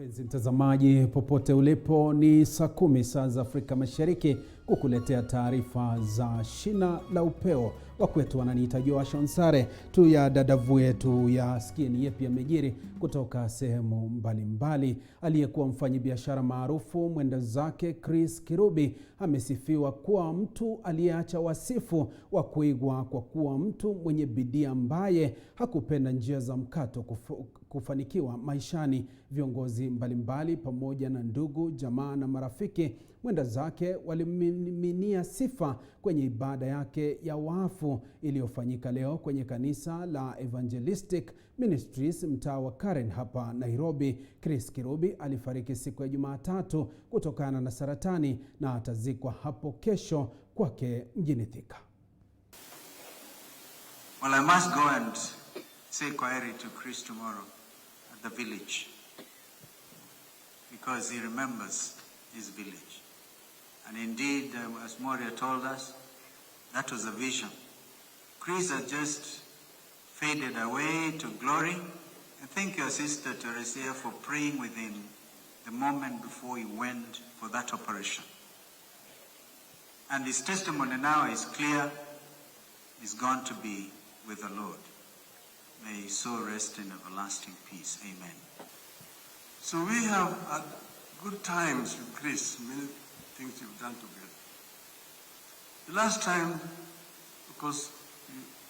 Mpenzi mtazamaji, popote ulipo, ni saa 10 saa za Afrika Mashariki kukuletea taarifa za shina la upeo. Wakwetu wananiita Joash Onsare, tu ya dadavue tu ya skini yepi yamejiri kutoka sehemu mbalimbali. Aliyekuwa mfanyabiashara maarufu mwenda zake Chris Kirubi amesifiwa kuwa mtu aliyeacha wasifu wa kuigwa kwa kuwa mtu mwenye bidii ambaye hakupenda njia za mkato kufanikiwa maishani. Viongozi mbalimbali pamoja na ndugu, jamaa na marafiki mwenda zake walimiminia sifa kwenye ibada yake ya wafu iliyofanyika leo kwenye kanisa la Evangelistic Ministries mtaa wa Karen hapa Nairobi. Chris Kirubi alifariki siku ya Jumatatu kutokana na saratani na atazikwa hapo kesho kwake mjini Thika. Well, I must go and say kwaheri to Chris tomorrow at the village, because he remembers his village. And indeed, as Moria told us, that was a vision. Chris had just faded away to glory. And thank your sister Teresia for praying with him the moment before he went for that operation. And his testimony now is clear. He's gone to be with the Lord. May his soul rest in everlasting peace. Amen. So we have had good times with Chris, many things we've done together. The last time, because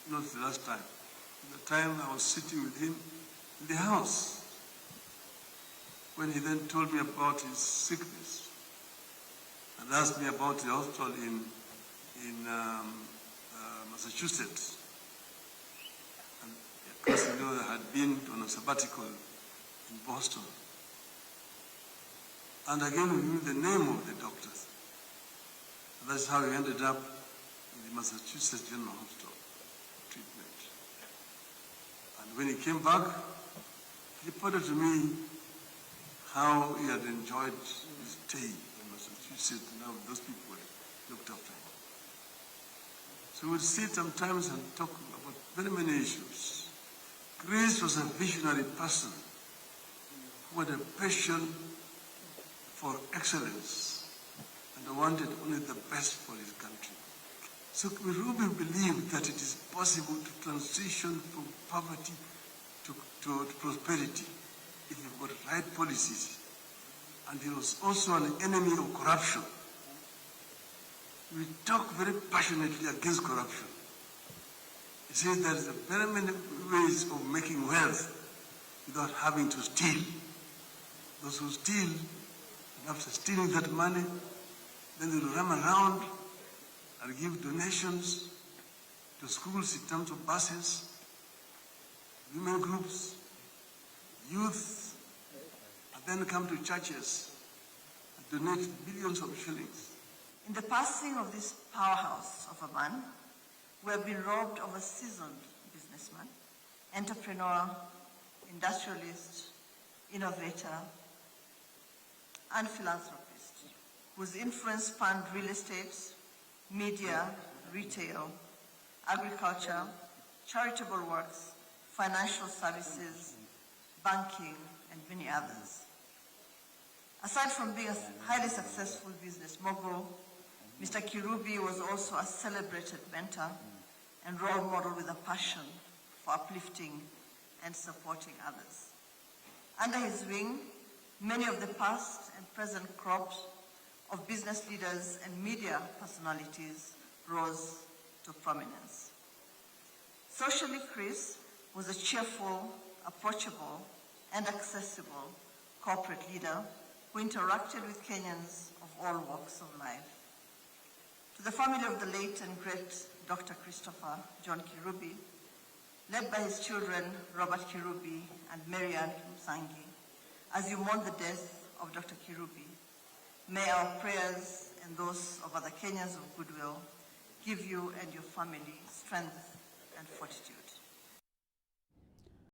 not the last time, the time I was sitting with him in the house, when he then told me about his sickness and asked me about the hospital in Massachusetts. And of course, you know, I had been on a sabbatical in Boston. And again, we knew the name of the doctors. And that's how we ended up in the Massachusetts General Hospital treatment. And when he came back, he reported to me how he had enjoyed his stay in Massachusetts and how those people looked after him. So we would sit sometimes and talk about very many issues. Chris was a visionary person who had a passion for excellence and wanted only the best for his country. So Kirubi believed that it is possible to transition from poverty to prosperity if you've got right policies. And he was also an enemy of corruption. We talk very passionately against corruption. He says there are very many ways of making wealth without having to steal. Those who steal, after stealing that money, then they will run around and give donations to schools in terms of buses, women groups, youth, and then come to churches and donate billions of shillings. In the passing of this powerhouse of a man, we have been robbed of a seasoned businessman, entrepreneur, industrialist, innovator, and philanthropist, whose influence spanned real estate, media, retail, agriculture, charitable works, financial services, banking, and many others. Aside from being a highly successful business mogul, Mr. Kirubi was also a celebrated mentor and role model with a passion for uplifting and supporting others. Under his wing, many of the past and present crops of business leaders and media personalities rose to prominence. Socially, Chris was a cheerful, approachable, and accessible corporate leader who interacted with Kenyans of all walks of life. To the family of the late and great Dr. Christopher John Kirubi, led by his children Robert Kirubi and Mary Ann Msangi, as you mourn the death of Dr. Kirubi, may our prayers and those of other Kenyans of goodwill give you and your family strength and fortitude.